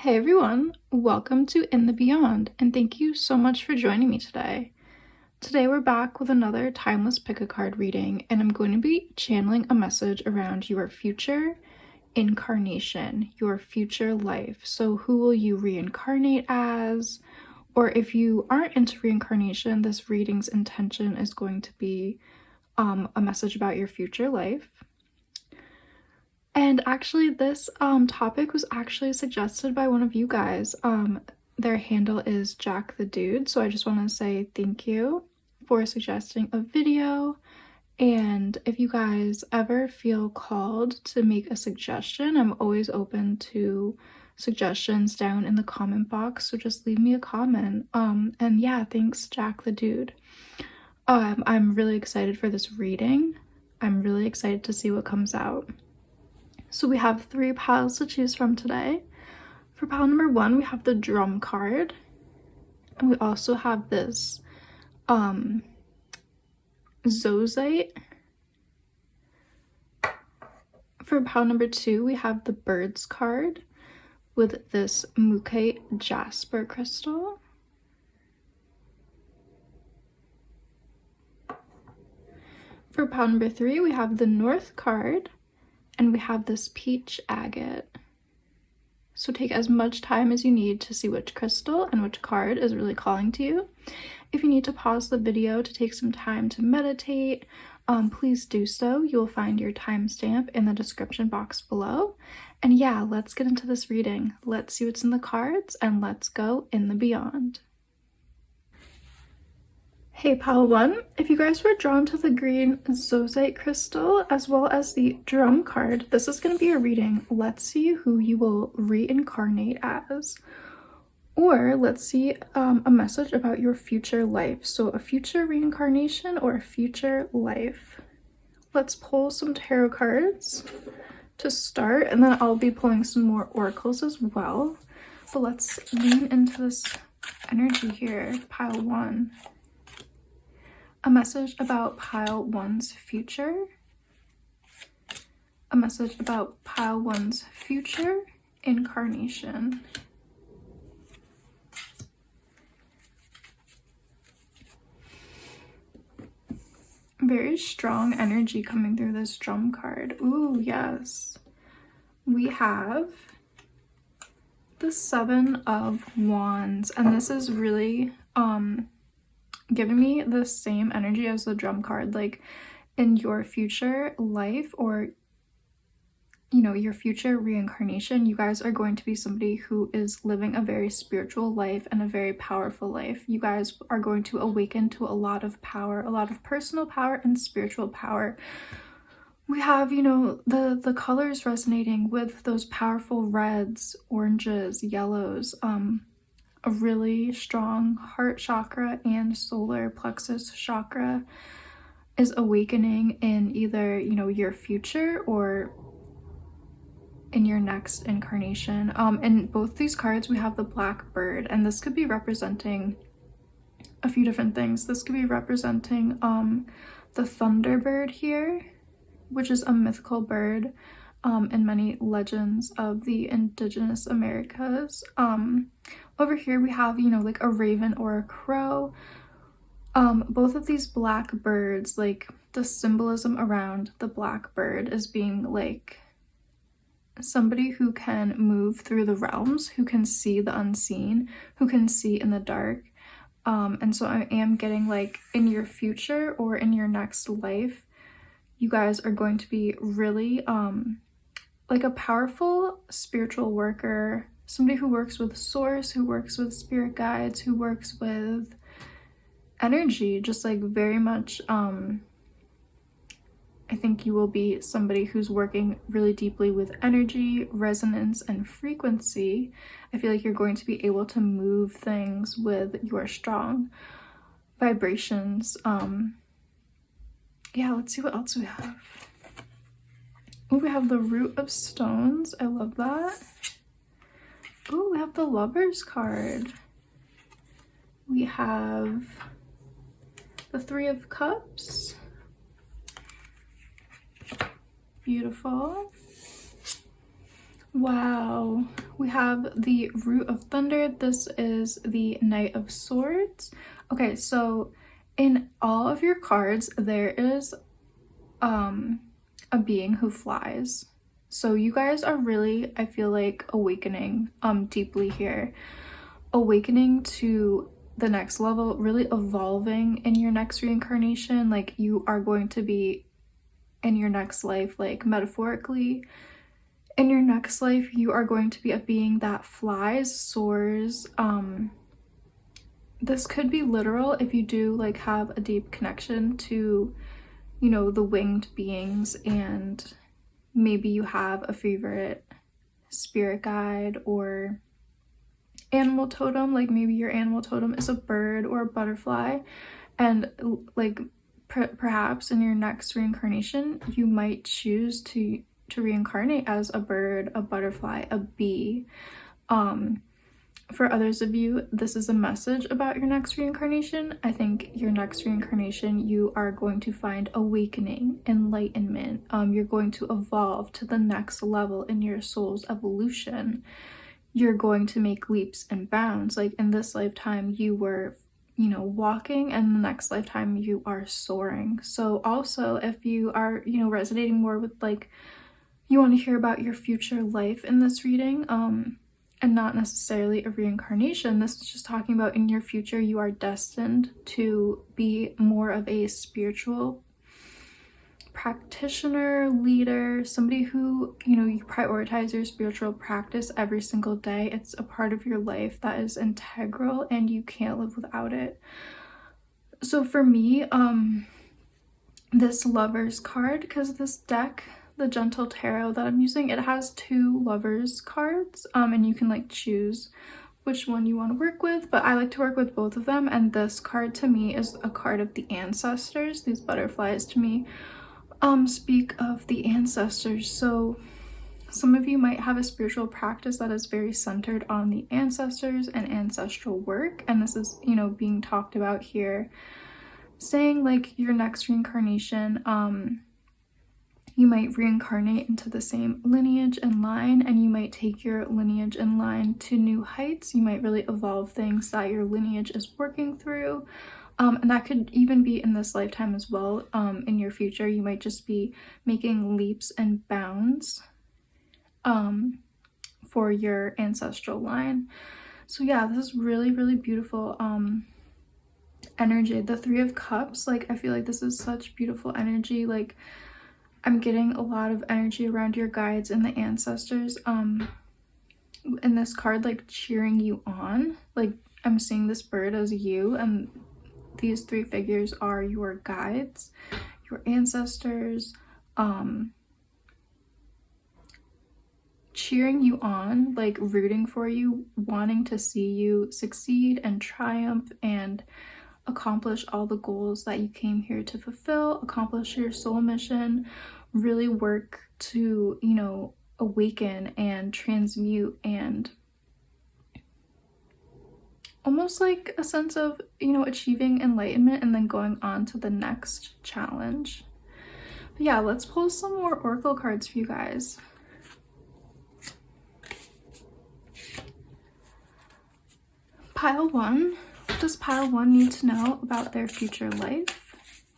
Hey everyone, welcome to In the Beyond, and thank you so much for joining me today. Today we're back with another timeless pick-a-card reading, and I'm going to be channeling a message around your future incarnation, your future life. So who will you reincarnate as? Or if you aren't into reincarnation, this reading's intention is going to be a message about your future life. And actually this topic was actually suggested by one of you guys. Their handle is Jack the Dude, so I just want to say thank you for suggesting a video. And if you guys ever feel called to make a suggestion, I'm always open to suggestions down in the comment box, so just leave me a comment. And yeah, thanks Jack the Dude. I'm really excited for this reading. I'm really excited to see what comes out. So we have 3 piles to choose from today. For pile number 1, we have the drum card. And we also have this Zozite. For pile number 2, we have the birds card with this Muke jasper crystal. For pile number 3, we have the north card. And we have this peach agate. So take as much time as you need to see which crystal and which card is really calling to you. If you need to pause the video to take some time to meditate, please do so. You'll find your timestamp in the description box below. And yeah, let's get into this reading. Let's see what's in the cards and let's go in the beyond. Hey pile 1, if you guys were drawn to the green Zozite crystal as well as the drum card, this is going to be a reading. Let's see who you will reincarnate as. Or let's see a message about your future life. So a future reincarnation or a future life. Let's pull some tarot cards to start, and then I'll be pulling some more oracles as well. But let's lean into this energy here, pile 1. A message about pile 1's future. A message about pile 1's future incarnation. Very strong energy coming through this drum card. Ooh, yes. We have the 7 of Wands, and this is really giving me the same energy as the drum card. Like in your future life, or you know, your future reincarnation, you guys are going to be somebody who is living a very spiritual life and a very powerful life. You guys are going to awaken to a lot of power, a lot of personal power and spiritual power. We have, you know, the colors resonating with those powerful reds, oranges, yellows, a really strong heart chakra and solar plexus chakra is awakening in either, you know, your future or in your next incarnation. In both these cards, we have the black bird, and this could be representing a few different things. This could be representing the thunderbird here, which is a mythical bird in many legends of the indigenous Americas. Over here we have, you know, like a raven or a crow. Both of these black birds, like the symbolism around the black bird is being like somebody who can move through the realms, who can see the unseen, who can see in the dark. And so I am getting like in your future or in your next life, you guys are going to be really like a powerful spiritual worker, somebody who works with source, who works with spirit guides, who works with energy, just like very much I think you will be somebody who's working really deeply with energy, resonance, and frequency. I feel like you're going to be able to move things with your strong vibrations. Yeah, let's see what else we have. Oh, we have the Root of Stones. I love that. Oh, we have the Lovers card. We have the 3 of Cups. Beautiful. Wow. We have the Root of Thunder. This is the Knight of Swords. Okay, so in all of your cards, there is a being who flies. So you guys are really, I feel like, awakening deeply here. Awakening to the next level, really evolving in your next reincarnation. Like, you are going to be in your next life, like metaphorically, in your next life, you are going to be a being that flies, soars. This could be literal if you do like have a deep connection to, you know, the winged beings, and maybe you have a favorite spirit guide or animal totem. Like maybe your animal totem is a bird or a butterfly, and like perhaps in your next reincarnation you might choose to reincarnate as a bird, a butterfly, a bee. For others of you, this is a message about your next reincarnation. I think your next reincarnation, you are going to find awakening, enlightenment. You're going to evolve to the next level in your soul's evolution. You're going to make leaps and bounds. Like in this lifetime, you were, you know, walking, and the next lifetime you are soaring. So also, if you are, you know, resonating more with like, you want to hear about your future life in this reading, and not necessarily a reincarnation. This is just talking about in your future, you are destined to be more of a spiritual practitioner, leader, somebody who, you know, you prioritize your spiritual practice every single day. It's a part of your life that is integral and you can't live without it. So for me, this Lovers card, because this deck, the Gentle Tarot that I'm using, it has 2 Lovers cards, and you can like choose which one you want to work with, but I like to work with both of them. And this card to me is a card of the ancestors. These butterflies to me speak of the ancestors. So some of you might have a spiritual practice that is very centered on the ancestors and ancestral work, and this is, you know, being talked about here, saying like your next reincarnation, you might reincarnate into the same lineage and line, and you might take your lineage and line to new heights. You might really evolve things that your lineage is working through. And that could even be in this lifetime as well. In your future, you might just be making leaps and bounds for your ancestral line. So yeah, this is really, really beautiful energy. The 3 of Cups, like I feel like this is such beautiful energy. Like I'm getting a lot of energy around your guides and the ancestors in this card, like cheering you on. Like I'm seeing this bird as you, and these 3 figures are your guides, your ancestors, cheering you on, like rooting for you, wanting to see you succeed and triumph and accomplish all the goals that you came here to fulfill, accomplish your soul mission, really work to, you know, awaken and transmute, and almost like a sense of, you know, achieving enlightenment and then going on to the next challenge. But yeah, let's pull some more oracle cards for you guys. Pile 1. What does pile 1 need to know about their future life?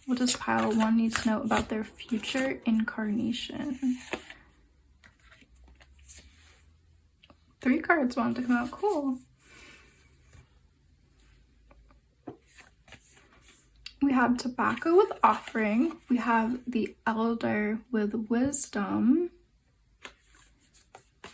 What does pile 1 need to know about their future incarnation? 3 cards want to come out. Cool. We have Tobacco with Offering. We have the Elder with Wisdom.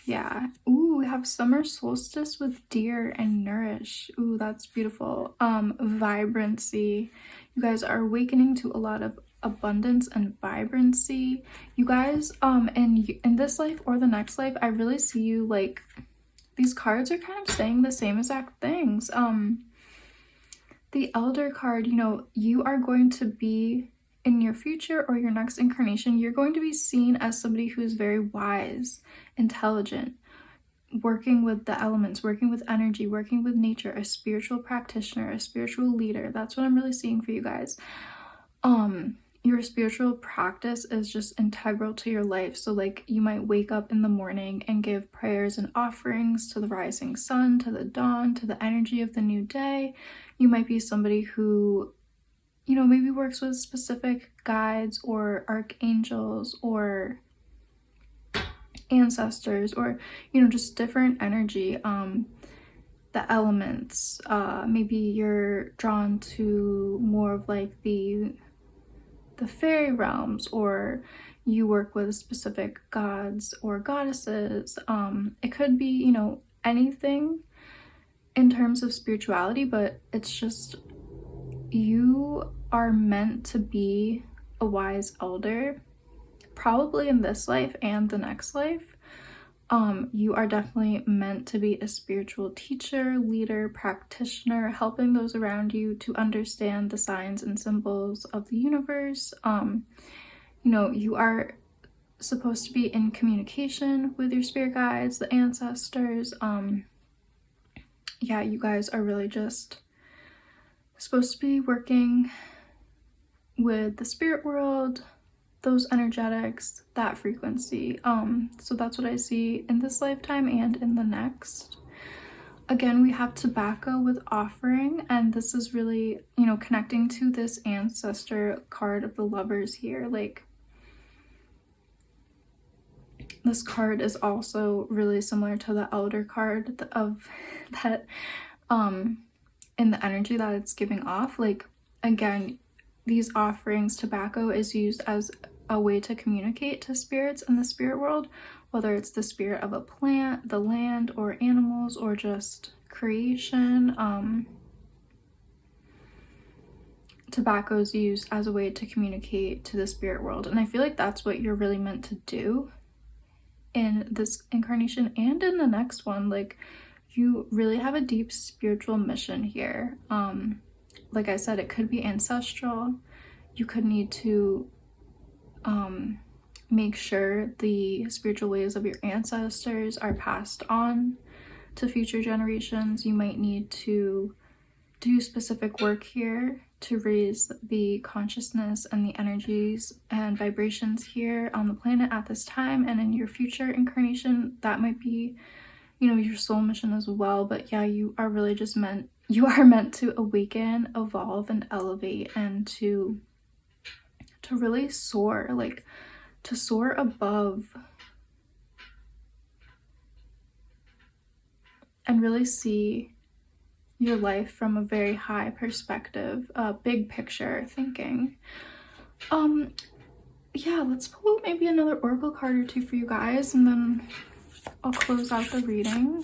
Yeah. Ooh, we have Summer Solstice with Deer and Nourish. Ooh, that's beautiful. Vibrancy. You guys are awakening to a lot of abundance and vibrancy. You guys, in this life or the next life, I really see you like, these cards are kind of saying the same exact things. The Elder card, you know, you are going to be in your future or your next incarnation, you're going to be seen as somebody who is very wise, intelligent, working with the elements, working with energy, working with nature, a spiritual practitioner, a spiritual leader. That's what I'm really seeing for you guys. your spiritual practice is just integral to your life. So like you might wake up in the morning and give prayers and offerings to the rising sun, to the dawn, to the energy of the new day. You might be somebody who, you know, maybe works with specific guides or archangels or ancestors, or, you know, just different energy, the elements. Maybe you're drawn to more of like the fairy realms, or you work with specific gods or goddesses. It could be, you know, anything in terms of spirituality, but it's just you are meant to be a wise elder, probably in this life and the next life. You are definitely meant to be a spiritual teacher, leader, practitioner, helping those around you to understand the signs and symbols of the universe. You know, you are supposed to be in communication with your spirit guides, the ancestors. Yeah, you guys are really just supposed to be working with the spirit world, those energetics, that frequency. So that's what I see in this lifetime and in the next. Again, we have tobacco with offering, and this is really, you know, connecting to this ancestor card of the lovers here. Like, this card is also really similar to the elder card of that, in the energy that it's giving off. Like, again, these offerings, tobacco is used as a way to communicate to spirits in the spirit world, whether it's the spirit of a plant, the land, or animals, or just creation. Tobacco is used as a way to communicate to the spirit world, and I feel like that's what you're really meant to do in this incarnation and in the next one. Like, you really have a deep spiritual mission here. Like I said, it could be ancestral. You could need to make sure the spiritual ways of your ancestors are passed on to future generations. You might need to do specific work here to raise the consciousness and the energies and vibrations here on the planet at this time, and in your future incarnation that might be, you know, your soul mission as well. But yeah, you are really just meant to awaken, evolve, and elevate, and to really soar, like to soar above and really see your life from a very high perspective, big picture thinking. Yeah, let's pull maybe another oracle card or two for you guys, and then I'll close out the reading.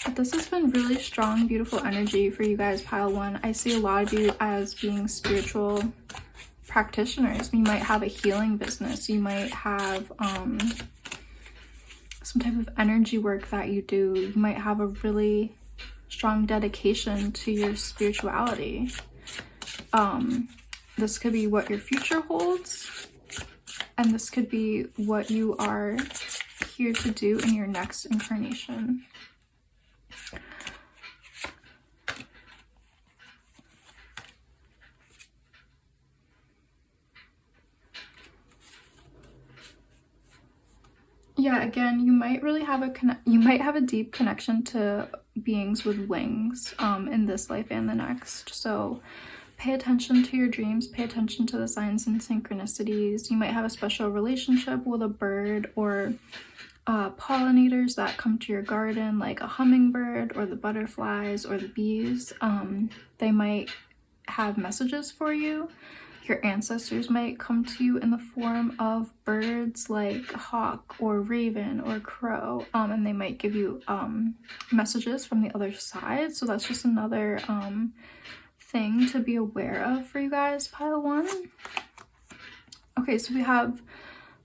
But this has been really strong, beautiful energy for you guys, pile one. I see a lot of you as being spiritual practitioners. You might have a healing business. You might have some type of energy work that you do. You might have a really strong dedication to your spirituality. This could be what your future holds, and this could be what you are here to do in your next incarnation. Yeah, again, you might really have a deep connection to beings with wings in this life and the next. So pay attention to your dreams, pay attention to the signs and synchronicities. You might have a special relationship with a bird or pollinators that come to your garden, like a hummingbird or the butterflies or the bees. They might have messages for you. Your ancestors might come to you in the form of birds like hawk or raven or crow, and they might give you messages from the other side. So that's just another thing to be aware of for you guys, pile one. Okay, so we have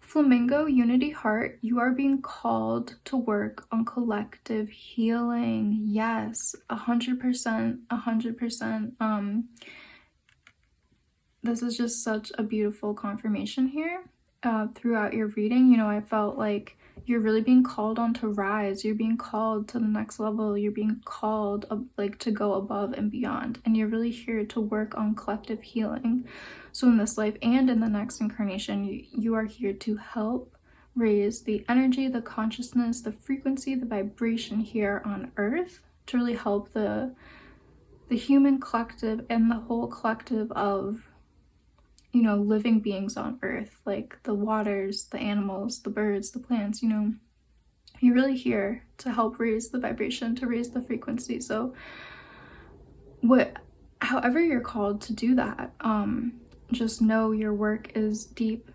Flamingo Unity Heart. You are being called to work on collective healing. Yes, 100%, 100%. This is just such a beautiful confirmation here throughout your reading. You know, I felt like you're really being called on to rise. You're being called to the next level. You're being called like to go above and beyond. And you're really here to work on collective healing. So in this life and in the next incarnation, you are here to help raise the energy, the consciousness, the frequency, the vibration here on earth, to really help the human collective and the whole collective of, you know, living beings on earth, like the waters, the animals, the birds, the plants. You know, you're really here to help raise the vibration, to raise the frequency. So however you're called to do that, just know your work is deep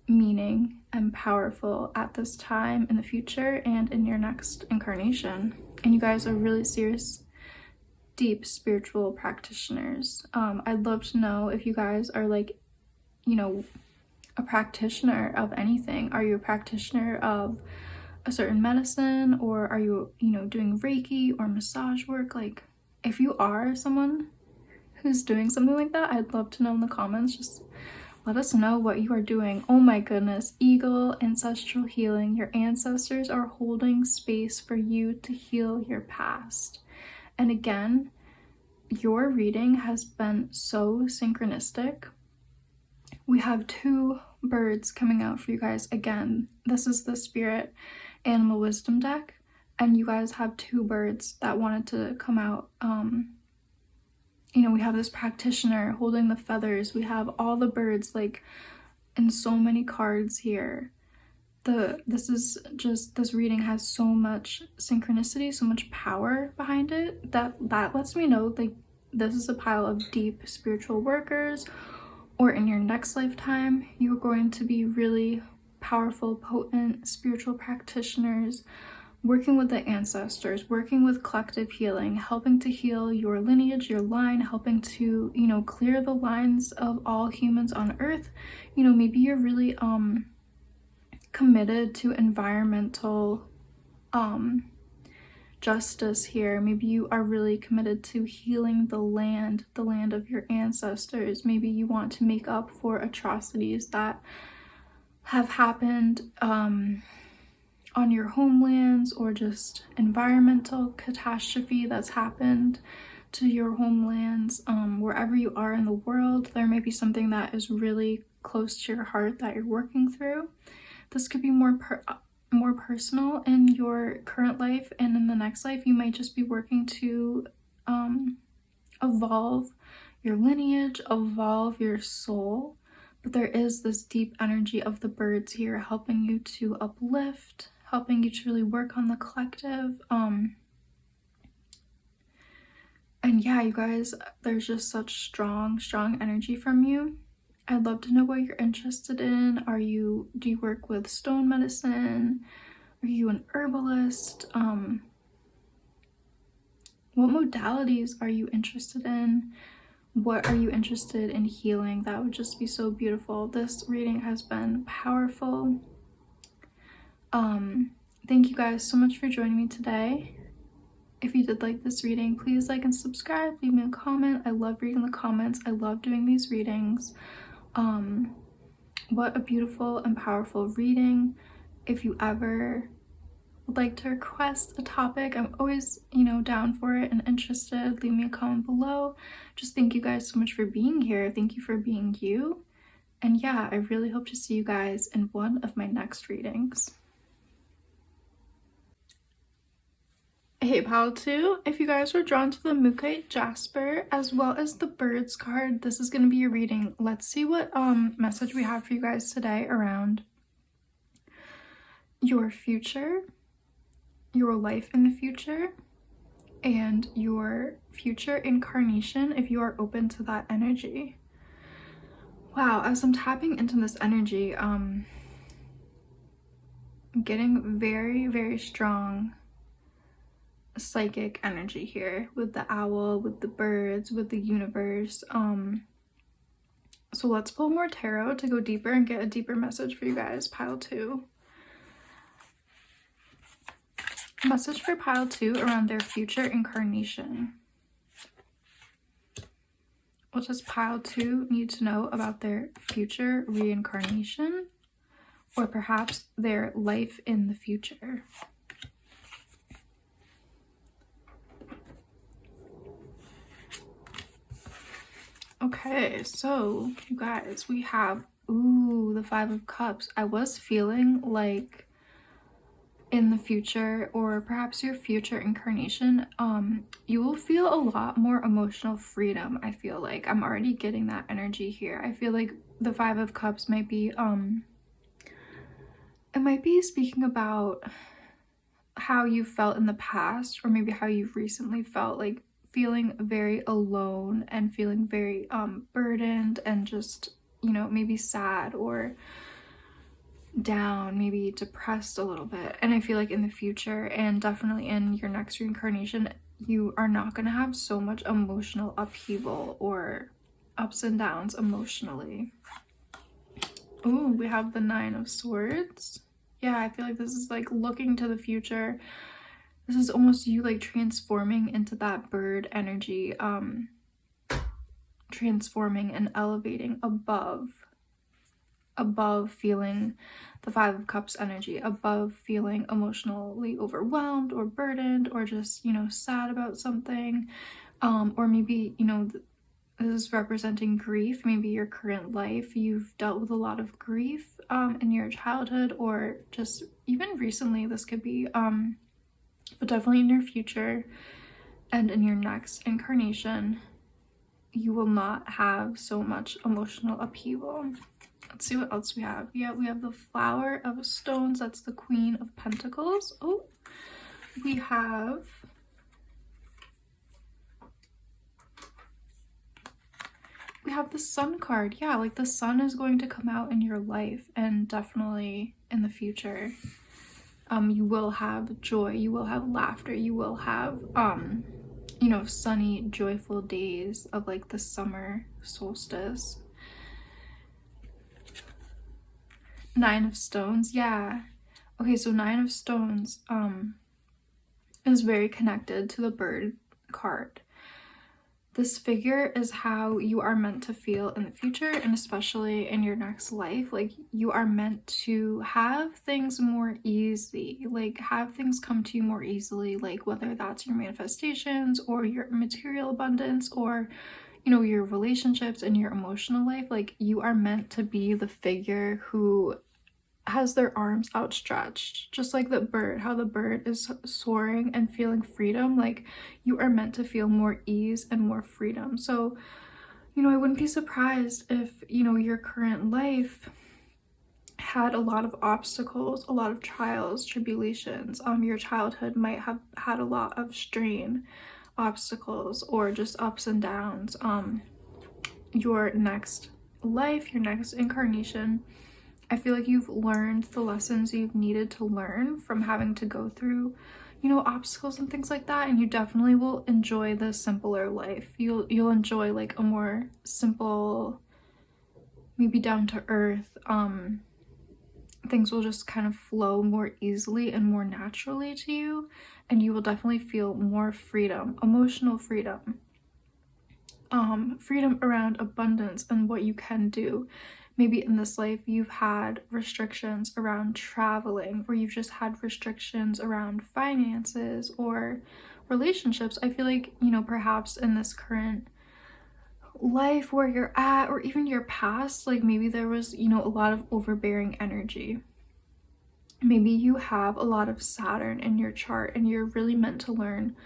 meaning and powerful at this time, in the future, and in your next incarnation. And you guys are really serious, deep spiritual practitioners. I'd love to know if you guys are like, you know, a practitioner of anything. Are you a practitioner of a certain medicine, or are you, you know, doing Reiki or massage work? Like, if you are someone who's doing something like that, I'd love to know in the comments. Just let us know what you are doing. Oh my goodness, Eagle, ancestral healing. Your ancestors are holding space for you to heal your past. And again, your reading has been so synchronistic. We have 2 birds coming out for you guys. Again, this is the Spirit Animal Wisdom deck, and you guys have 2 birds that wanted to come out. You know, we have this practitioner holding the feathers. We have all the birds, like, in so many cards here. This reading has so much synchronicity, so much power behind it, that lets me know, like, this is a pile of deep spiritual workers, or in your next lifetime, you're going to be really powerful, potent spiritual practitioners, working with the ancestors, working with collective healing, helping to heal your lineage, your line, helping to, you know, clear the lines of all humans on earth. You know, maybe you're really committed to environmental justice here. Maybe you are really committed to healing the land of your ancestors. Maybe you want to make up for atrocities that have happened on your homelands, or just environmental catastrophe that's happened to your homelands. Wherever you are in the world, there may be something that is really close to your heart that you're working through. This could be more personal in your current life, and in the next life you might just be working to evolve your lineage, evolve your soul. But there is this deep energy of the birds here helping you to uplift, helping you to really work on the collective. And yeah, you guys, there's just such strong energy from you. I'd love to know what you're interested in. Do you work with stone medicine? Are you an herbalist? What modalities are you interested in? What are you interested in healing? That would just be so beautiful. This reading has been powerful. Thank you guys so much for joining me today. If you did like this reading, please like and subscribe, leave me a comment. I love reading the comments. I love doing these readings. What a beautiful and powerful reading. If you ever would like to request a topic, I'm always, you know, down for it and interested. Leave me a comment below. Just thank you guys so much for being here. Thank you for being you. And yeah, I really hope to see you guys in one of my next readings. Hey pile 2, if you guys were drawn to the Mookaite Jasper as well as the Birds card, this is going to be your reading. Let's see what message we have for you guys today around your future, your life in the future, and your future incarnation, if you are open to that energy. Wow, as I'm tapping into this energy, I'm getting very strong psychic energy here with the owl, with the birds, with the universe. So let's pull more tarot to go deeper and get a deeper message for you guys. Pile 2. Message for pile 2 around their future incarnation. What does pile 2 need to know about their future reincarnation? or perhaps their life in the future. Okay, so you guys, we have, ooh, the Five of Cups. I was feeling like in the future, or perhaps your future incarnation, you will feel a lot more emotional freedom. I feel like I'm already getting that energy here. I feel like the Five of Cups might be, it might be speaking about how you felt in the past, or maybe how you've recently felt, like feeling very alone and feeling very burdened and just, you know, maybe sad or down, maybe depressed a little bit. And I feel like in the future, and definitely in your next reincarnation, you are not going to have so much emotional upheaval or ups and downs emotionally. Ooh, we have the Nine of Swords. Yeah, I feel like this is like looking to the future. This is almost you like transforming into that bird energy, transforming and elevating above feeling the Five of Cups energy, above feeling emotionally overwhelmed or burdened or just, you know, sad about something, or maybe, you know, this is representing grief. Maybe your current life, you've dealt with a lot of grief in your childhood, or just even recently. This could be but definitely in your future and in your next incarnation, you will not have so much emotional upheaval. Let's see what else we have. Yeah, we have the Flower of Stones. That's the Queen of Pentacles. Oh, we have the Sun card. Yeah, like the sun is going to come out in your life, and definitely in the future. You will have joy, you will have laughter, you will have you know, sunny, joyful days of like the summer solstice. Nine of Stones. Yeah. Okay, so Nine of Stones is very connected to the bird card. This figure is how you are meant to feel in the future, and especially in your next life. Like, you are meant to have things more easy, like have things come to you more easily, like whether that's your manifestations or your material abundance, or, you know, your relationships and your emotional life. Like, you are meant to be the figure who has their arms outstretched, just like the bird, how the bird is soaring and feeling freedom. Like, you are meant to feel more ease and more freedom. So, you know, I wouldn't be surprised if, you know, your current life had a lot of obstacles, a lot of trials, tribulations. Your childhood might have had a lot of strain, obstacles, or just ups and downs. Your next life, your next incarnation, I feel like you've learned the lessons you've needed to learn from having to go through, you know, obstacles and things like that, and you definitely will enjoy the simpler life. You'll enjoy like a more simple, maybe down to earth. Things will just kind of flow more easily and more naturally to you, and you will definitely feel more freedom, emotional freedom, freedom around abundance and what you can do. Maybe in this life you've had restrictions around traveling, or you've just had restrictions around finances or relationships. I feel like, you know, perhaps in this current life where you're at, or even your past, like maybe there was, you know, a lot of overbearing energy. Maybe you have a lot of Saturn in your chart, and you're really meant to learn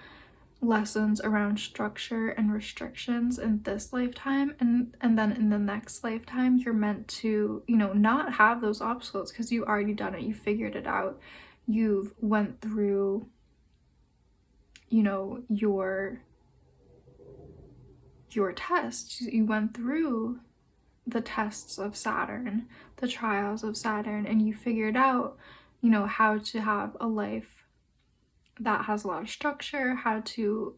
lessons around structure and restrictions in this lifetime, and then in the next lifetime you're meant to, you know, not have those obstacles, because you already done it, you figured it out, you've went through, you know, your tests, you went through the tests of Saturn, the trials of Saturn, and you figured out, you know, how to have a life that has a lot of structure, how to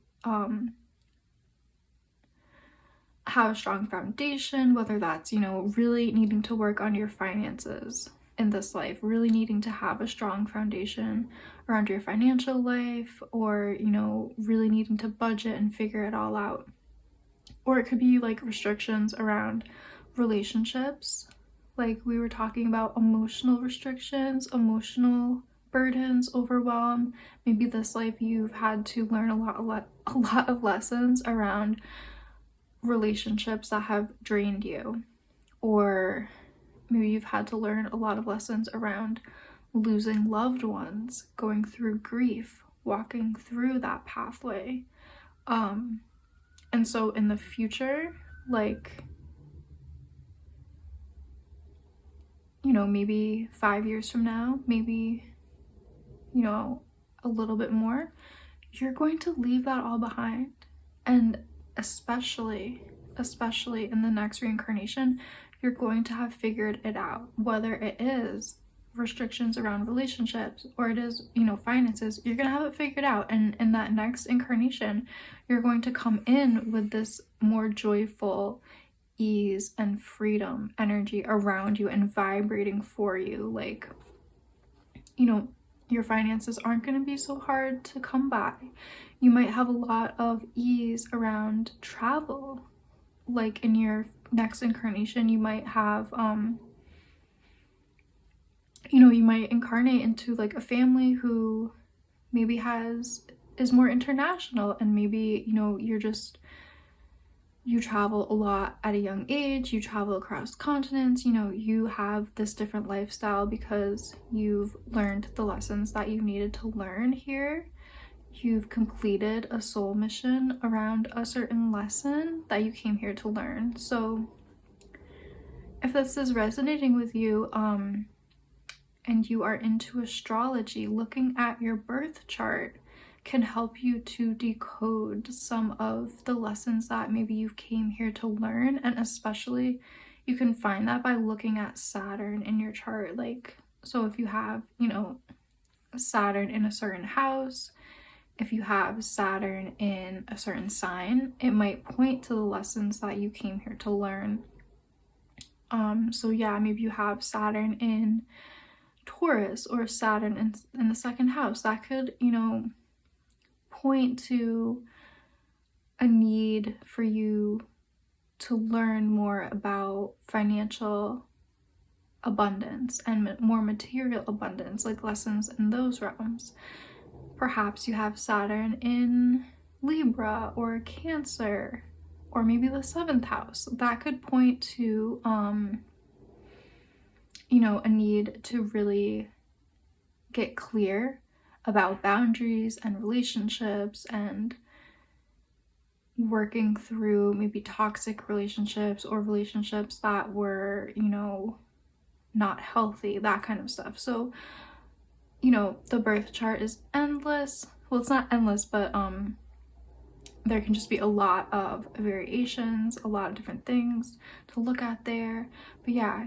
have a strong foundation, whether that's, you know, really needing to work on your finances in this life, really needing to have a strong foundation around your financial life, or, you know, really needing to budget and figure it all out. Or it could be like restrictions around relationships, like we were talking about emotional restrictions, emotional burdens, overwhelm. Maybe this life you've had to learn a lot of lessons around relationships that have drained you, or maybe you've had to learn a lot of lessons around losing loved ones, going through grief, walking through that pathway. And so in the future, like, you know, maybe 5 years from now, maybe, you know, a little bit more, you're going to leave that all behind. And especially in the next reincarnation, you're going to have figured it out, whether it is restrictions around relationships or it is, you know, finances. You're gonna have it figured out, and in that next incarnation you're going to come in with this more joyful ease and freedom energy around you and vibrating for you. Like, you know, your finances aren't going to be so hard to come by. You might have a lot of ease around travel. Like in your next incarnation, you might have you know, you might incarnate into like a family who maybe is more international, and maybe, you know, you travel a lot at a young age, you travel across continents, you know, you have this different lifestyle because you've learned the lessons that you needed to learn here. You've completed a soul mission around a certain lesson that you came here to learn. So if this is resonating with you, and you are into astrology, looking at your birth chart can help you to decode some of the lessons that maybe you came here to learn. And especially you can find that by looking at Saturn in your chart. Like, so if you have, you know, Saturn in a certain house, if you have Saturn in a certain sign, it might point to the lessons that you came here to learn. So yeah, maybe you have Saturn in Taurus or Saturn in the second house. That could, you know, point to a need for you to learn more about financial abundance and more material abundance, like lessons in those realms. Perhaps you have Saturn in Libra or Cancer, or maybe the 7th house. That could point to you know, a need to really get clear about boundaries and relationships, and working through maybe toxic relationships or relationships that were, you know, not healthy, that kind of stuff. So, you know, the birth chart is endless. Well, it's not endless, but there can just be a lot of variations, a lot of different things to look at there. But yeah,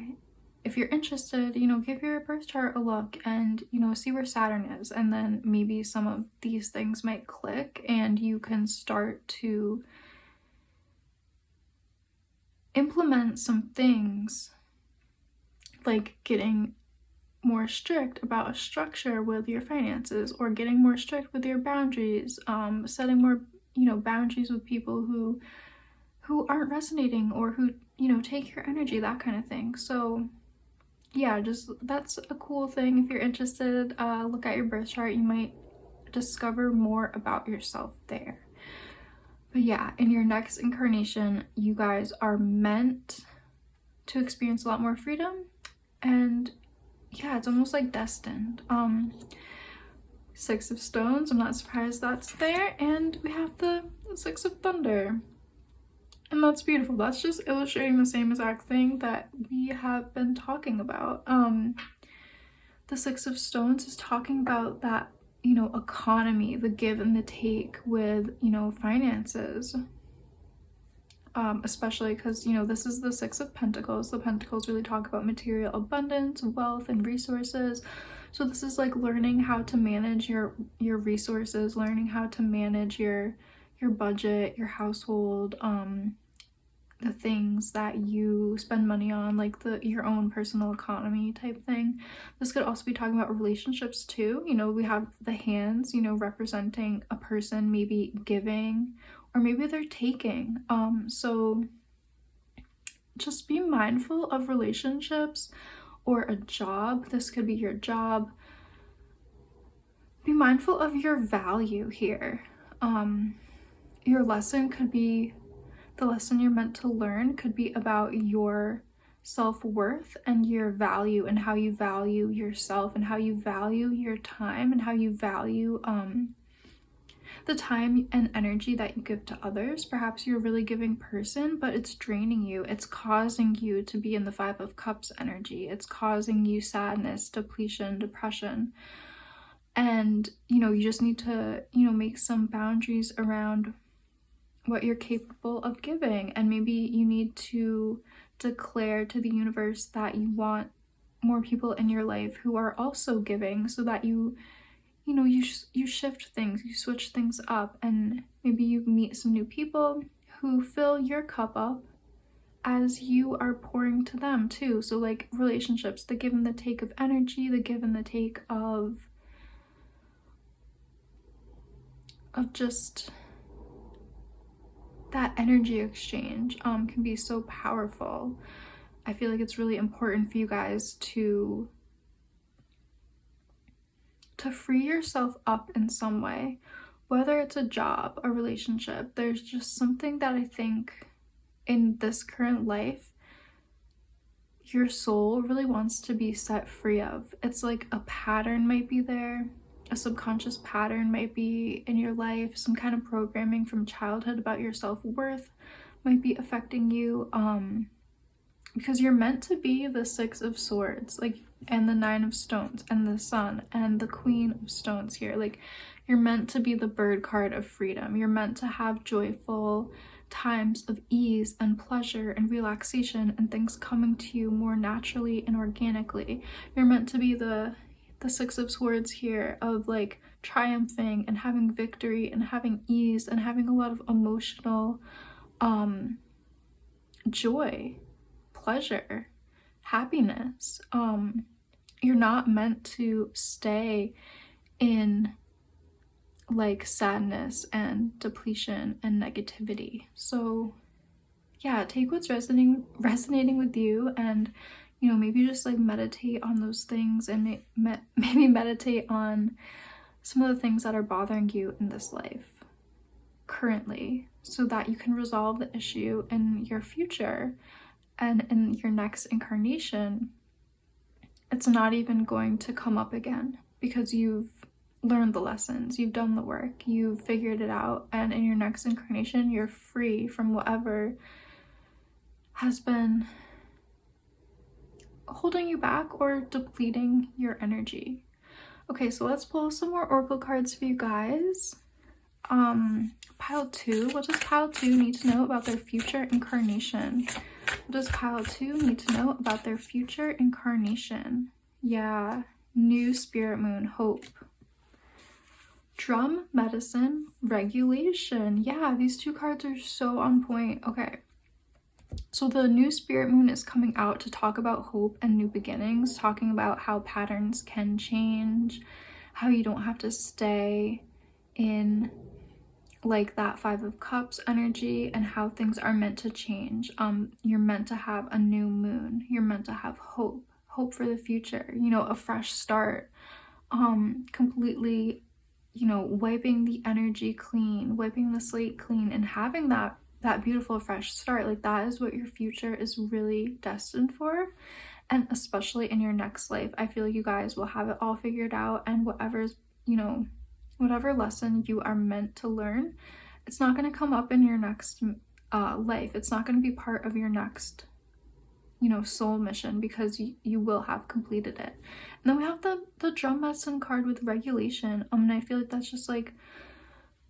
if you're interested, you know, give your birth chart a look and, you know, see where Saturn is, and then maybe some of these things might click and you can start to implement some things, like getting more strict about a structure with your finances, or getting more strict with your boundaries, setting more, you know, boundaries with people who aren't resonating or who, you know, take your energy, that kind of thing. So yeah, just that's a cool thing. If you're interested, look at your birth chart. You might discover more about yourself there. But yeah, in your next incarnation, you guys are meant to experience a lot more freedom, and yeah, it's almost like destined. 6 of Stones, I'm not surprised that's there, and we have the 6 of Thunder. And that's beautiful. That's just illustrating the same exact thing that we have been talking about. The 6 of Stones is talking about that, you know, economy, the give and the take with, you know, finances. Especially because, you know, this is the 6 of Pentacles. The Pentacles really talk about material abundance, wealth, and resources. So this is like learning how to manage your resources, learning how to manage your budget, your household, the things that you spend money on, like your own personal economy type thing. This could also be talking about relationships too. You know, we have the hands, you know, representing a person maybe giving, or maybe they're taking. So just be mindful of relationships or a job. This could be your job. Be mindful of your value here. Your lesson could be, the lesson you're meant to learn could be about your self-worth and your value, and how you value yourself, and how you value your time, and how you value the time and energy that you give to others. Perhaps you're a really giving person, but it's draining you. It's causing you to be in the Five of Cups energy. It's causing you sadness, depletion, depression. And, you just need to, make some boundaries around what you're capable of giving. And maybe you need to declare to the universe that you want more people in your life who are also giving, so that you shift things, you switch things up, and maybe you meet some new people who fill your cup up as you are pouring to them too. So like relationships, the give and the take of energy, the give and the take of just that energy exchange can be so powerful. I feel like it's really important for you guys to free yourself up in some way, whether it's a job, a relationship. There's just something that I think in this current life your soul really wants to be set free of. It's like a pattern might be there, a subconscious pattern might be in your life, some kind of programming from childhood about your self-worth might be affecting you, because you're meant to be the Six of Swords, like, and the Nine of Stones, and the Sun, and the Queen of Stones here. Like, you're meant to be the bird card of freedom. You're meant to have joyful times of ease and pleasure and relaxation, and things coming to you more naturally and organically. You're meant to be the Six of Swords here, of like triumphing and having victory and having ease and having a lot of emotional joy, pleasure, happiness. You're not meant to stay in like sadness and depletion and negativity. So yeah, take what's resonating with you, and maybe just like meditate on those things, and maybe meditate on some of the things that are bothering you in this life currently, so that you can resolve the issue in your future, and in your next incarnation it's not even going to come up again, because you've learned the lessons, you've done the work, you've figured it out, and in your next incarnation you're free from whatever has been holding you back or depleting your energy. Okay, so let's pull some more oracle cards for you guys. Pile 2. What does pile 2 need to know about their future incarnation? What does pile 2 need to know about their future incarnation? Yeah, new spirit moon, hope. Drum, medicine, regulation. Yeah, these two cards are so on point. Okay, so the new spirit moon is coming out to talk about hope and new beginnings, talking about how patterns can change, how you don't have to stay in like that Five of Cups energy, and how things are meant to change. You're meant to have a new moon. You're meant to have hope for the future, a fresh start, completely, wiping the energy clean, wiping the slate clean, and having that beautiful fresh start. Like, that is what your future is really destined for. And especially in your next life, I feel you guys will have it all figured out, and whatever lesson you are meant to learn, it's not going to come up in your next life. It's not going to be part of your next soul mission, because you will have completed it. And then we have the drum medicine card with regulation, and I feel like that's just like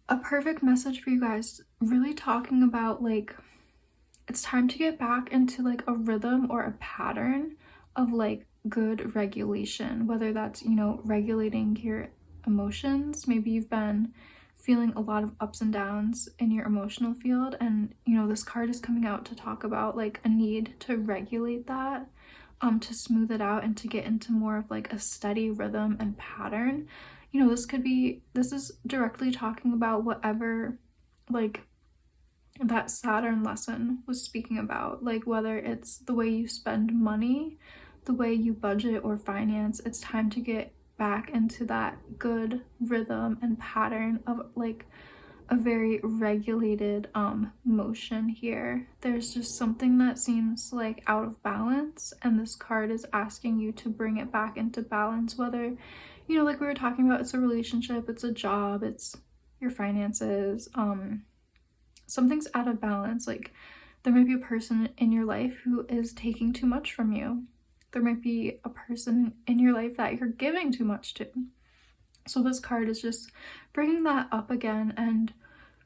a perfect message for you guys, really talking about like it's time to get back into like a rhythm or a pattern of like good regulation, whether that's regulating your emotions. Maybe you've been feeling a lot of ups and downs in your emotional field, and this card is coming out to talk about like a need to regulate that, to smooth it out, and to get into more of like a steady rhythm and pattern. This is directly talking about whatever like that Saturn lesson was speaking about, like whether it's the way you spend money, the way you budget or finance, it's time to get back into that good rhythm and pattern of like a very regulated motion here. There's just something that seems like out of balance, and this card is asking you to bring it back into balance, whether, you know, like we were talking about, it's a relationship, it's a job, it's your finances, something's out of balance. Like there might be a person in your life who is taking too much from you. There might be a person in your life that you're giving too much to. So this card is just bringing that up again and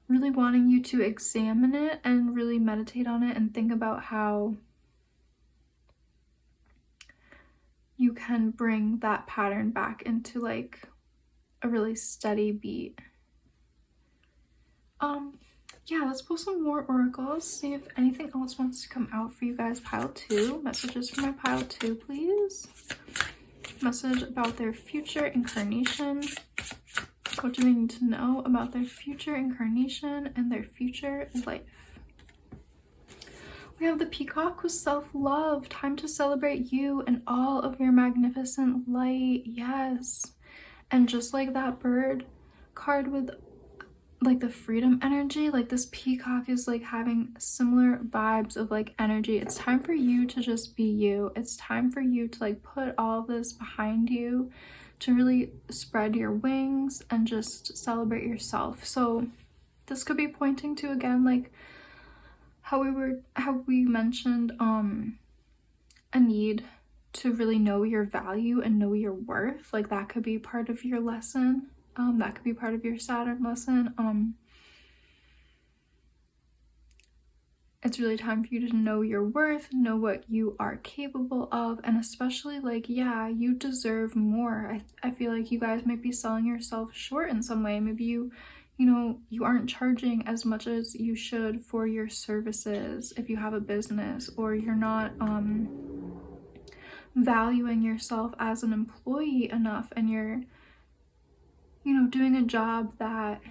really wanting you to examine it and really meditate on it and think about how you can bring that pattern back into like a really steady beat. Yeah, let's pull some more oracles, see if anything else wants to come out for you guys. Pile 2, messages for my pile 2, please. Message about their future incarnation. What do they need to know about their future incarnation and their future life? We have the Peacock with self-love. Time to celebrate you and all of your magnificent light. Yes. And just like that bird card with like the freedom energy, like this peacock is like having similar vibes of like energy. It's time for you to just be you. It's time for you to like put all this behind you, to really spread your wings and just celebrate yourself. So this could be pointing to, again, like how we mentioned a need to really know your value and know your worth. Like that could be part of your lesson. That could be part of your Saturn lesson. It's really time for you to know your worth, know what you are capable of, and especially like, yeah, you deserve more. I feel like you guys might be selling yourself short in some way. Maybe you know, you aren't charging as much as you should for your services if you have a business, or you're not valuing yourself as an employee enough, and you're, you know, doing a job that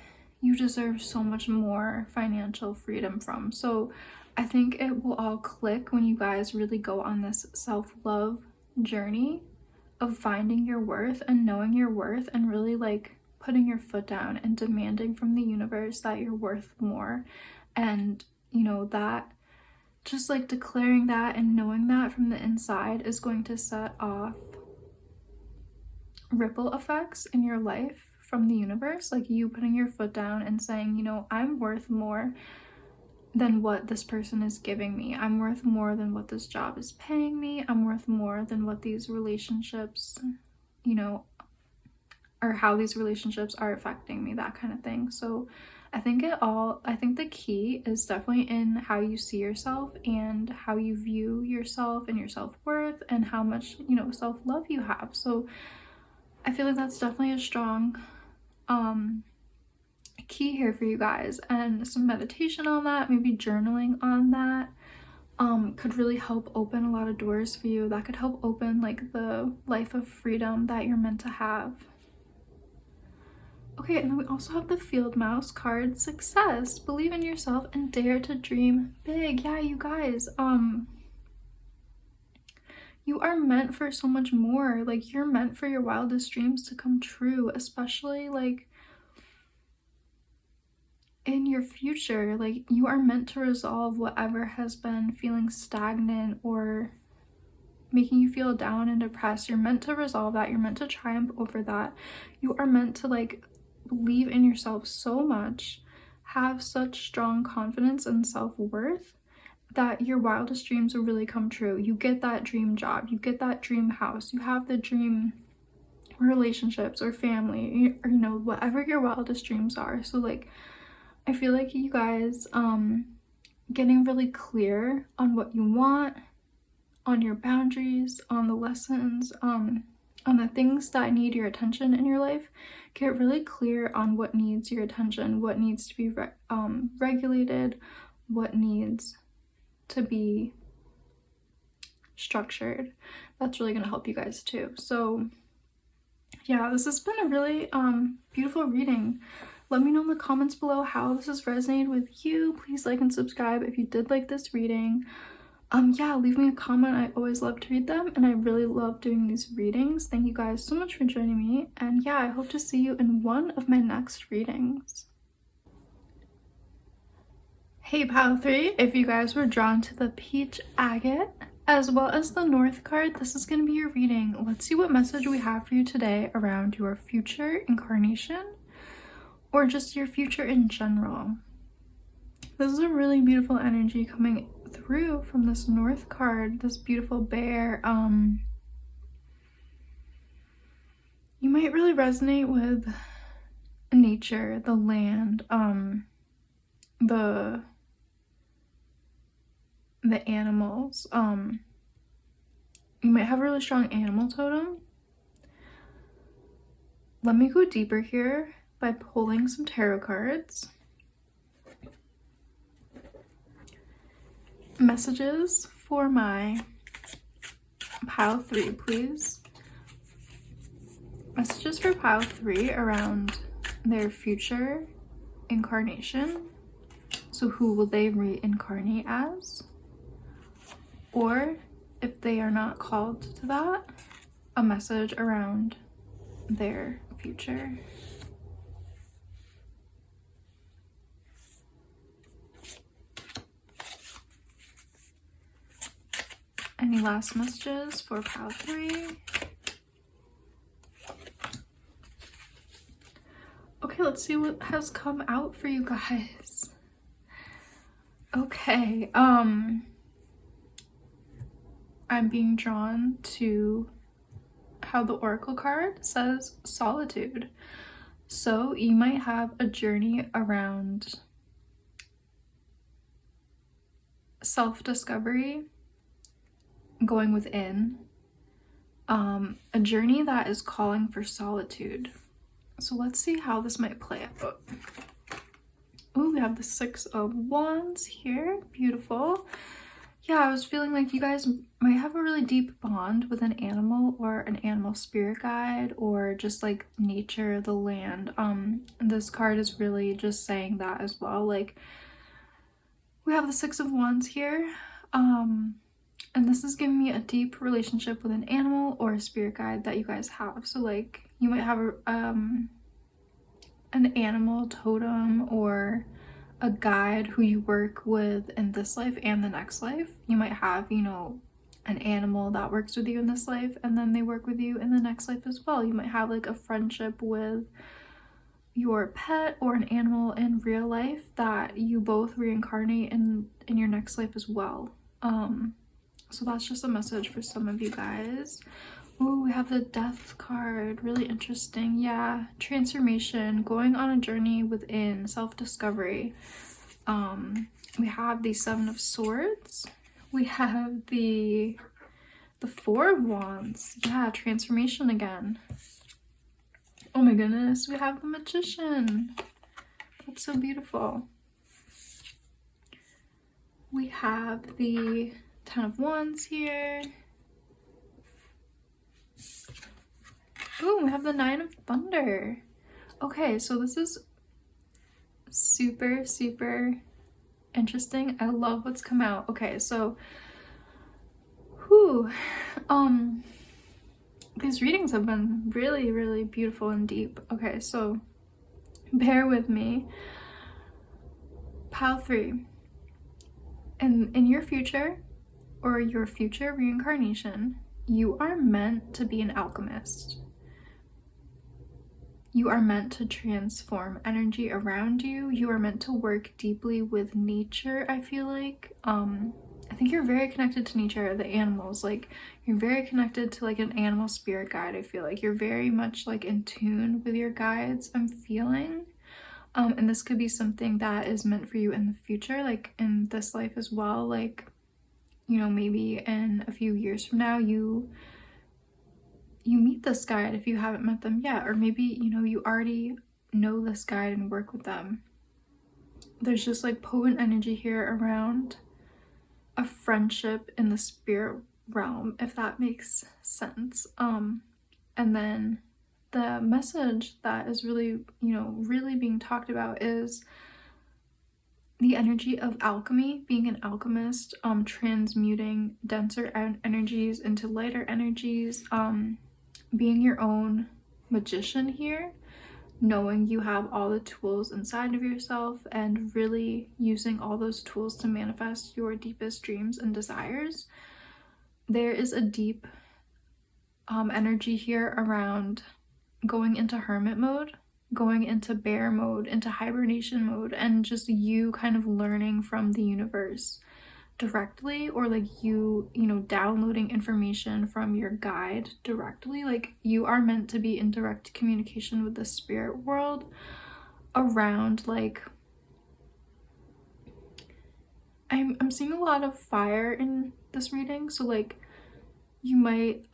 you deserve so much more financial freedom from. So I think it will all click when you guys really go on this self-love journey of finding your worth and knowing your worth, and really like putting your foot down and demanding from the universe that you're worth more. And you know, that just like declaring that and knowing that from the inside is going to set off ripple effects in your life from the universe, like you putting your foot down and saying, you know, I'm worth more than what this person is giving me. I'm worth more than what this job is paying me. I'm worth more than what these relationships, you know, or how these relationships are affecting me, that kind of thing. So I think the key is definitely in how you see yourself and how you view yourself and your self-worth and how much, you know, self-love you have. So I feel like that's definitely a strong key here for you guys, and some meditation on that, maybe journaling on that, could really help open a lot of doors for you. That could help open like the life of freedom that you're meant to have. Okay, and then we also have the Field Mouse card, success. Believe in yourself and dare to dream big. Yeah, you guys, you are meant for so much more. Like you're meant for your wildest dreams to come true, especially like in your future. Like you are meant to resolve whatever has been feeling stagnant or making you feel down and depressed. You're meant to resolve that. You're meant to triumph over that. You are meant to like believe in yourself so much, have such strong confidence and self-worth that your wildest dreams will really come true. You get that dream job, you get that dream house, you have the dream relationships or family, or you know, whatever your wildest dreams are. So like I feel like you guys getting really clear on what you want, on your boundaries, on the lessons, on the things that need your attention in your life. Get really clear on what needs your attention, what needs to be regulated, what needs to be structured. That's really going to help you guys too. So yeah, this has been a really beautiful reading. Let me know in the comments below how this has resonated with you. Please like and subscribe if you did like this reading. Yeah, leave me a comment. I always love to read them, and I really love doing these readings. Thank you guys so much for joining me, and yeah, I hope to see you in one of my next readings. Hey pile 3, if you guys were drawn to the peach agate as well as the north card, this is going to be your reading. Let's see what message we have for you today around your future incarnation or just your future in general. This is a really beautiful energy coming through from this north card, this beautiful bear. You might really resonate with nature, the land, the animals. You might have a really strong animal totem. Let me go deeper here by pulling some tarot cards. Messages for my pile 3, please. Messages for pile 3 around their future incarnation. So who will they reincarnate as? Or if they are not called to that, a message around their future. Any last messages for pile 3? Okay, let's see what has come out for you guys. Okay, I'm being drawn to how the oracle card says solitude. So you might have a journey around self-discovery, going within, a journey that is calling for solitude. So let's see how this might play out. Oh, we have the 6 of Wands here. Beautiful. Yeah, I was feeling like you guys might have a really deep bond with an animal or an animal spirit guide or just like nature, the land. This card is really just saying that as well. Like, we have the 6 of Wands here. And this is giving me a deep relationship with an animal or a spirit guide that you guys have. So like you might have an animal totem or a guide who you work with in this life and the next life. You might have, you know, an animal that works with you in this life and then they work with you in the next life as well. You might have like a friendship with your pet or an animal in real life that you both reincarnate in your next life as well. So that's just a message for some of you guys. Ooh, we have the Death card. Really interesting. Yeah, transformation, going on a journey within, self-discovery. We have the 7 of Swords. We have the 4 of Wands. Yeah, transformation again. Oh my goodness, we have the Magician. That's so beautiful. We have the 10 of Wands here. Ooh, we have the 9 of Thunder. Okay, so this is super, super interesting. I love what's come out. Okay, so these readings have been really, really beautiful and deep. Okay, so bear with me. Pile 3. In your future or your future reincarnation, you are meant to be an alchemist. You are meant to transform energy around you. You are meant to work deeply with nature, I feel like. I think you're very connected to nature, the animals. Like, you're very connected to like an animal spirit guide, I feel like. You're very much like in tune with your guides, I'm feeling. And this could be something that is meant for you in the future, like in this life as well. Like, you know, maybe in a few years from now, you meet this guide if you haven't met them yet, or maybe, you know, you already know this guide and work with them. There's just like potent energy here around a friendship in the spirit realm, if that makes sense. And then the message that is really, really being talked about is the energy of alchemy, being an alchemist, transmuting denser energies into lighter energies, being your own magician here, knowing you have all the tools inside of yourself and really using all those tools to manifest your deepest dreams and desires. There is a deep energy here around going into hermit mode, going into bear mode, into hibernation mode, and just you kind of learning from the universe directly, or like you downloading information from your guide directly. Like you are meant to be in direct communication with the spirit world around, like, I'm seeing a lot of fire in this reading, so like you might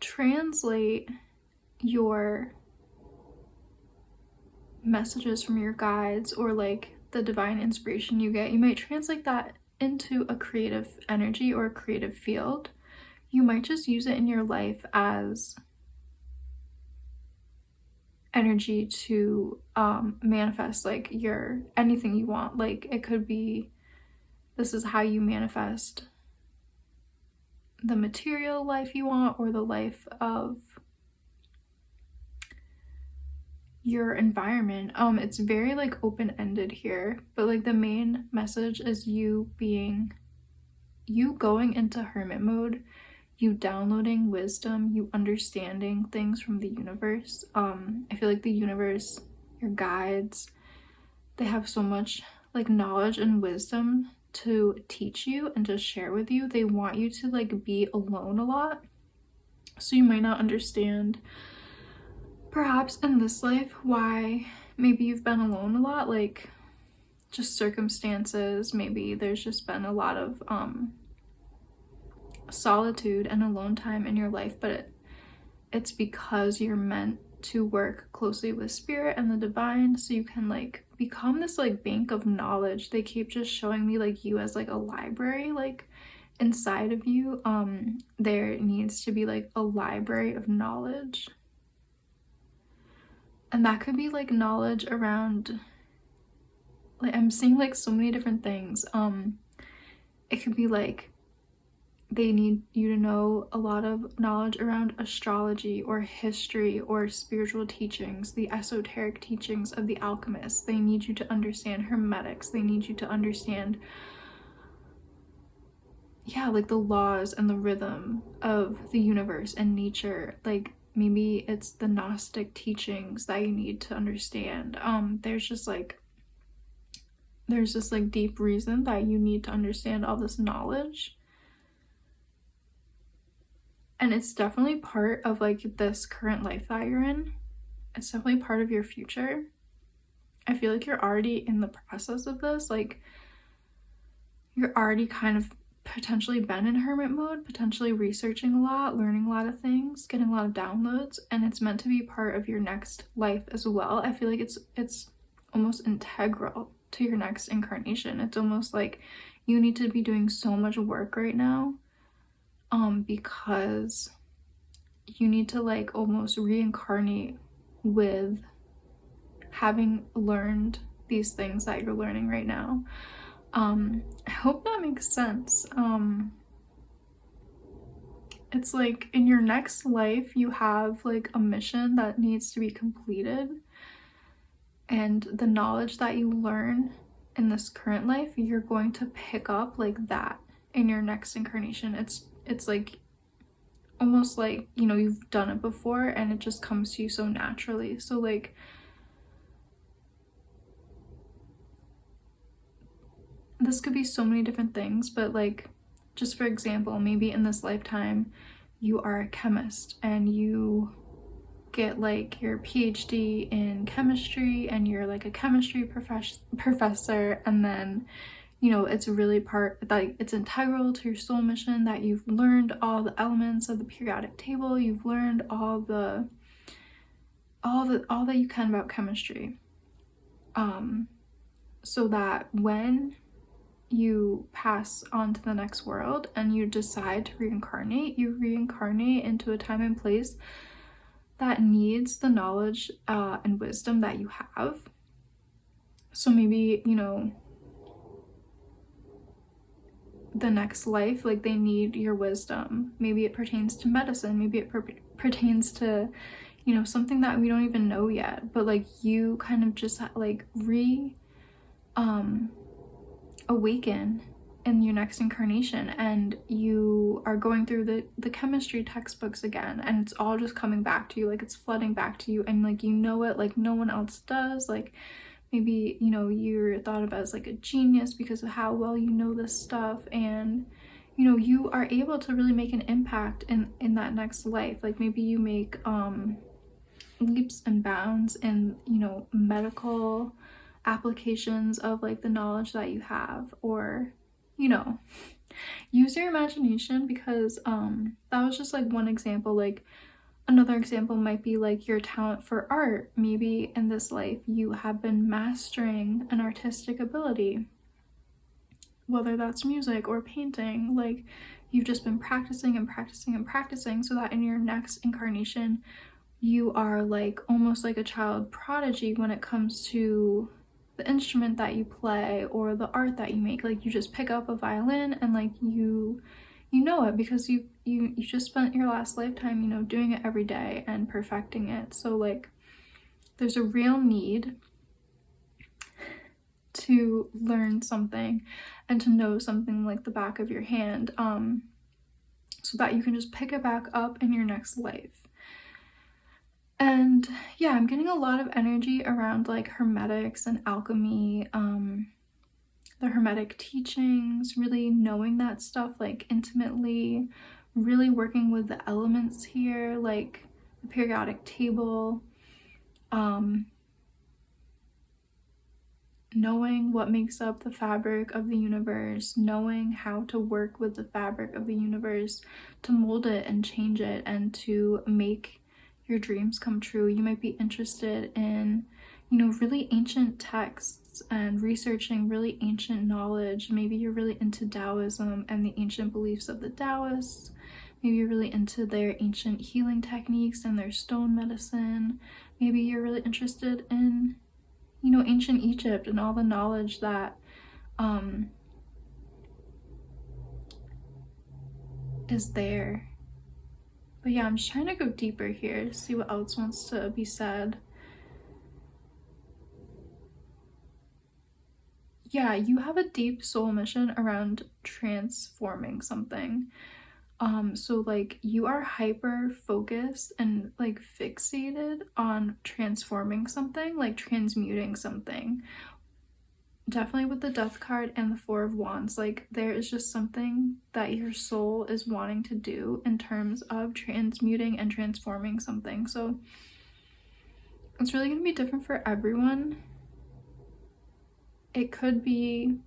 translate your messages from your guides, or like the divine inspiration you get, you might translate that into a creative energy or a creative field. You might just use it in your life as energy to manifest like your anything you want. Like it could be, this is how you manifest the material life you want, or the life of your environment. It's very like open-ended here, but like the main message is you going into hermit mode, you downloading wisdom, you understanding things from the universe. I feel like the universe, your guides, they have so much like knowledge and wisdom to teach you and to share with you. They want you to like be alone a lot, so you might not understand perhaps in this life why maybe you've been alone a lot, like just circumstances. Maybe there's just been a lot of solitude and alone time in your life, but it's because you're meant to work closely with spirit and the divine, so you can like become this like bank of knowledge. They keep just showing me like you as like a library, like inside of you there needs to be like a library of knowledge. And that could be like knowledge around, like I'm seeing like so many different things. It could be like they need you to know a lot of knowledge around astrology or history or spiritual teachings, the esoteric teachings of the alchemists. They need you to understand hermetics. They need you to understand, yeah, like the laws and the rhythm of the universe and nature. Like maybe it's the Gnostic teachings that you need to understand. There's just like deep reason that you need to understand all this knowledge. And it's definitely part of like this current life that you're in. It's definitely part of your future. I feel like you're already in the process of this. Like you're already kind of potentially been in hermit mode, potentially researching a lot, learning a lot of things, getting a lot of downloads, and it's meant to be part of your next life as well. I feel like it's almost integral to your next incarnation. It's almost like you need to be doing so much work right now because you need to like almost reincarnate with having learned these things that you're learning right now. I hope that makes sense. It's like in your next life you have like a mission that needs to be completed, and the knowledge that you learn in this current life, you're going to pick up like that in your next incarnation. It's like almost like, you know, you've done it before and it just comes to you so naturally. So like this could be so many different things, but like just for example, maybe in this lifetime you are a chemist and you get like your PhD in chemistry and you're like a chemistry professor, and then, you know, it's really it's integral to your soul mission that you've learned all the elements of the periodic table, you've learned all that you can about chemistry, so that when you pass on to the next world and you decide to reincarnate, you reincarnate into a time and place that needs the knowledge and wisdom that you have. So maybe, you know, the next life, like they need your wisdom. Maybe it pertains to medicine, maybe it pertains to, you know, something that we don't even know yet, but like you kind of just like awaken in your next incarnation, and you are going through the chemistry textbooks again, and it's all just coming back to you, like it's flooding back to you, and like you know it like no one else does. Like maybe, you know, you're thought of as like a genius because of how well you know this stuff, and you know, you are able to really make an impact in that next life. Like maybe you make leaps and bounds in, you know, medical applications of like the knowledge that you have, or, you know, use your imagination, because that was just like one example. Like another example might be like your talent for art. Maybe in this life you have been mastering an artistic ability, whether that's music or painting. Like you've just been practicing and practicing and practicing, so that in your next incarnation you are like almost like a child prodigy when it comes to the instrument that you play or the art that you make. Like you just pick up a violin and like you know it because you just spent your last lifetime, you know, doing it every day and perfecting it. So like there's a real need to learn something and to know something like the back of your hand, so that you can just pick it back up in your next life. And yeah, I'm getting a lot of energy around like hermetics and alchemy, the hermetic teachings, really knowing that stuff like intimately, really working with the elements here, like the periodic table, knowing what makes up the fabric of the universe, knowing how to work with the fabric of the universe to mold it and change it and to make your dreams come true. You might be interested in, you know, really ancient texts and researching really ancient knowledge. Maybe you're really into Taoism and the ancient beliefs of the Taoists. Maybe you're really into their ancient healing techniques and their stone medicine. Maybe you're really interested in, you know, ancient Egypt and all the knowledge that is there. But yeah, I'm just trying to go deeper here to see what else wants to be said. Yeah, you have a deep soul mission around transforming something. So like you are hyper focused and like fixated on transforming something, like transmuting something. Definitely with the Death card and the Four of Wands, like there is just something that your soul is wanting to do in terms of transmuting and transforming something. So it's really going to be different for everyone. It could be,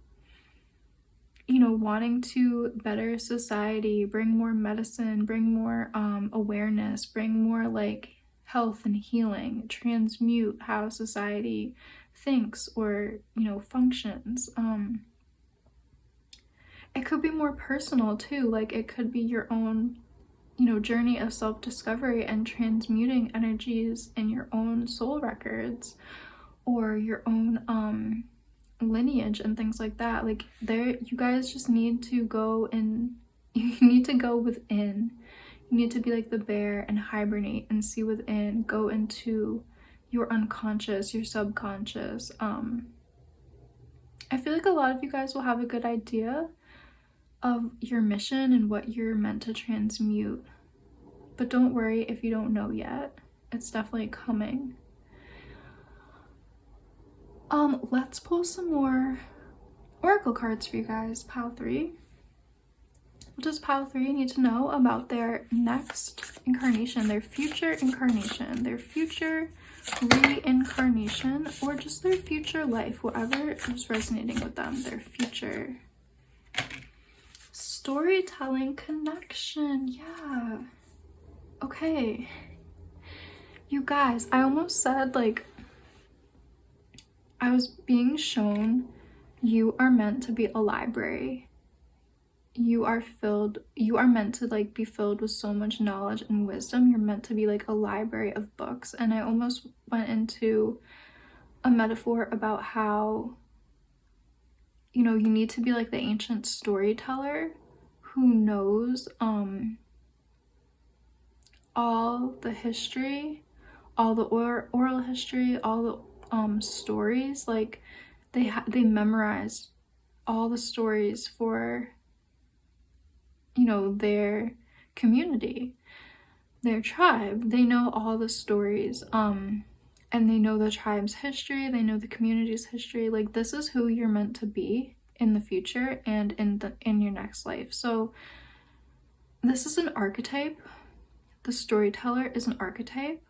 you know, wanting to better society, bring more medicine, bring more awareness, bring more like health and healing, transmute how society thinks or, you know, functions. It could be more personal too. Like it could be your own, you know, journey of self-discovery and transmuting energies in your own soul records or your own lineage and things like that. Like there, you guys just need to go and you need to go within. You need to be like the bear and hibernate and see within, go into your unconscious, your subconscious. I feel like a lot of you guys will have a good idea of your mission and what you're meant to transmute, but don't worry if you don't know yet. It's definitely coming. Let's pull some more oracle cards for you guys. Pile 3. What does Pile 3 need to know about their next incarnation, their future incarnation, their future reincarnation, or just their future life, whatever is resonating with them, their future storytelling connection? Yeah. Okay. You guys, I almost said like I was being shown you are meant to be a library. you are meant to like be filled with so much knowledge and wisdom. You're meant to be like a library of books. And I almost went into a metaphor about how, you know, you need to be like the ancient storyteller who knows all the history, all the oral history, all the stories. Like they memorize all the stories for, you know, their community, their tribe. They know all the stories, and they know the tribe's history, they know the community's history. Like, this is who you're meant to be in the future and in your next life. So this is an archetype. The storyteller is an archetype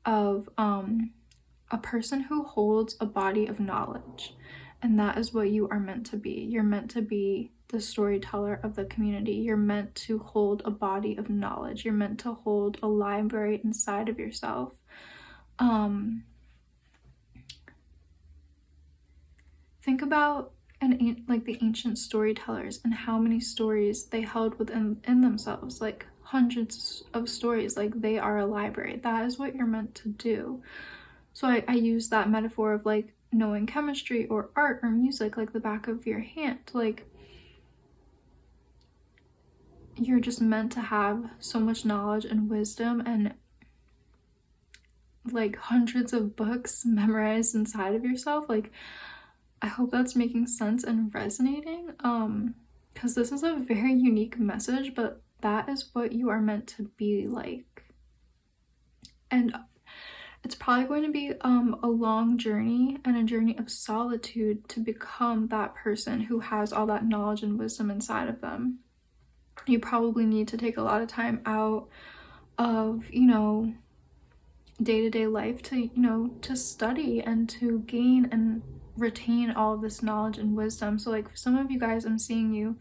of a person who holds a body of knowledge, and that is what you are meant to be. You're meant to be the storyteller of the community. You're meant to hold a body of knowledge. You're meant to hold a library inside of yourself. Think about like the ancient storytellers and how many stories they held within themselves, like hundreds of stories. Like, they are a library. That is what you're meant to do. So I use that metaphor of like knowing chemistry or art or music like the back of your hand. Like, you're just meant to have so much knowledge and wisdom and like hundreds of books memorized inside of yourself. Like, I hope that's making sense and resonating, because this is a very unique message, but that is what you are meant to be like. And it's probably going to be a long journey and a journey of solitude to become that person who has all that knowledge and wisdom inside of them. You probably need to take a lot of time out of, you know, day-to-day life to, you know, to study and to gain and retain all of this knowledge and wisdom. So like, for some of you guys, I'm seeing you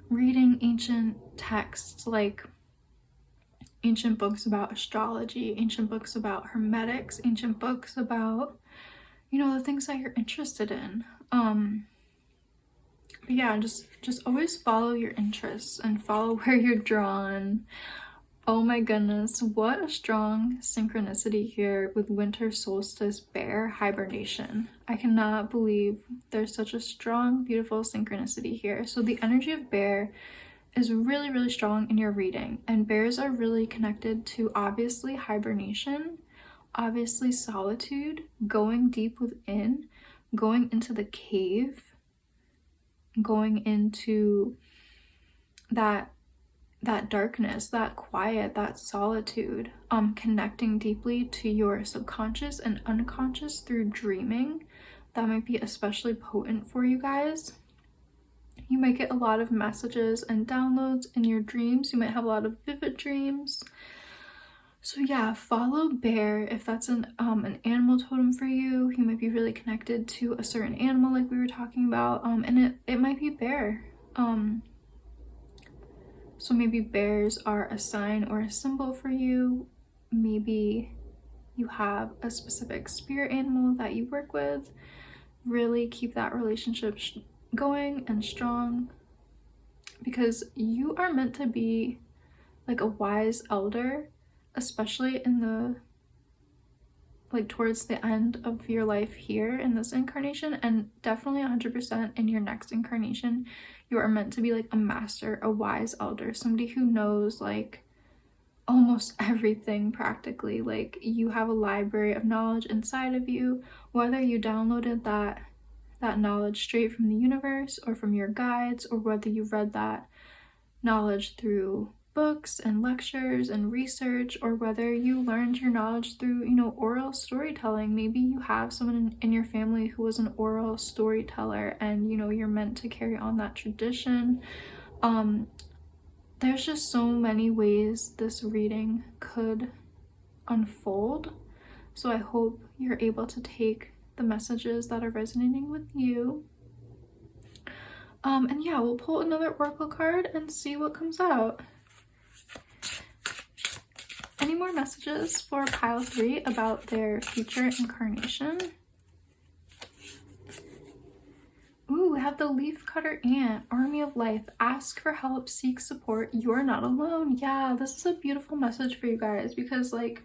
reading ancient texts, like ancient books about astrology, ancient books about hermetics, ancient books about, you know, the things that you're interested in. But yeah, just always follow your interests and follow where you're drawn. Oh my goodness, what a strong synchronicity here with winter solstice bear hibernation. I cannot believe there's such a strong, beautiful synchronicity here. So the energy of bear is really, really strong in your reading, and bears are really connected to obviously hibernation, obviously solitude, going deep within, going into the cave, going into that darkness, that quiet, that solitude, connecting deeply to your subconscious and unconscious through dreaming. That might be especially potent for you guys. You might get a lot of messages and downloads in your dreams. You might have a lot of vivid dreams. So yeah, follow bear if that's an animal totem for you. You might be really connected to a certain animal like we were talking about, and it might be bear. So maybe bears are a sign or a symbol for you. Maybe you have a specific spirit animal that you work with. Really keep that relationship going and strong, because you are meant to be like a wise elder, especially in the like towards the end of your life here in this incarnation, and definitely 100% in your next incarnation. You are meant to be like a master, a wise elder, somebody who knows like almost everything practically. Like, you have a library of knowledge inside of you, whether you downloaded that knowledge straight from the universe or from your guides, or whether you read that knowledge through books and lectures and research, or whether you learned your knowledge through, you know, oral storytelling. Maybe you have someone in your family who was an oral storyteller, and you know, you're meant to carry on that tradition. There's just so many ways this reading could unfold, so I hope you're able to take the messages that are resonating with you. And yeah, we'll pull another oracle card and see what comes out. Any more messages for pile 3 about their future incarnation? Ooh, we have the leaf cutter ant, army of life, ask for help, seek support, you're not alone. Yeah, this is a beautiful message for you guys, because like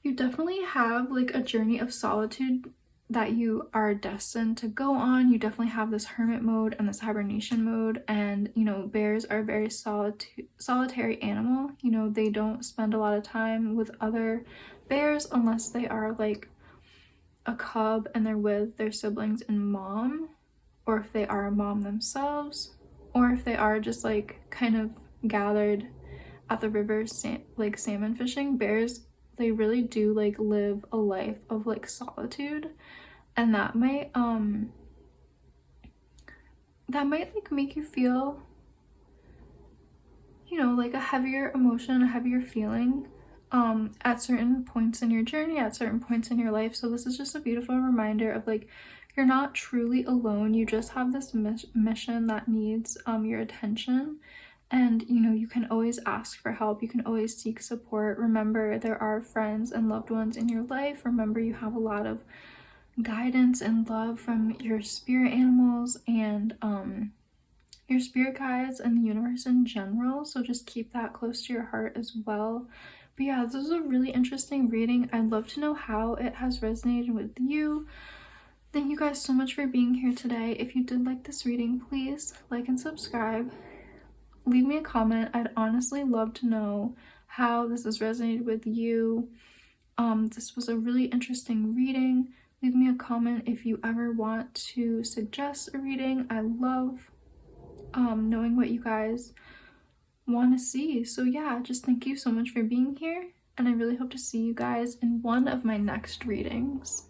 you definitely have like a journey of solitude that you are destined to go on. You definitely have this hermit mode and this hibernation mode, and you know, bears are a very solitary animal. You know, they don't spend a lot of time with other bears unless they are like a cub and they're with their siblings and mom, or if they are a mom themselves, or if they are just like kind of gathered at the river like salmon fishing. Bears, they really do like live a life of like solitude, and that might like make you feel, you know, like a heavier emotion, a heavier feeling at certain points in your journey, at certain points in your life. So this is just a beautiful reminder of like, you're not truly alone. You just have this mission that needs your attention, and you know, you can always ask for help, you can always seek support. Remember, there are friends and loved ones in your life. Remember, you have a lot of guidance and love from your spirit animals and your spirit guides and the universe in general, so just keep that close to your heart as well. But yeah, this is a really interesting reading. I'd love to know how it has resonated with you. Thank you guys so much for being here today. If you did like this reading, please like and subscribe. Leave me a comment. I'd honestly love to know how this has resonated with you. This was a really interesting reading. Leave me a comment if you ever want to suggest a reading. I love knowing what you guys want to see. So yeah, just thank you so much for being here, and I really hope to see you guys in one of my next readings.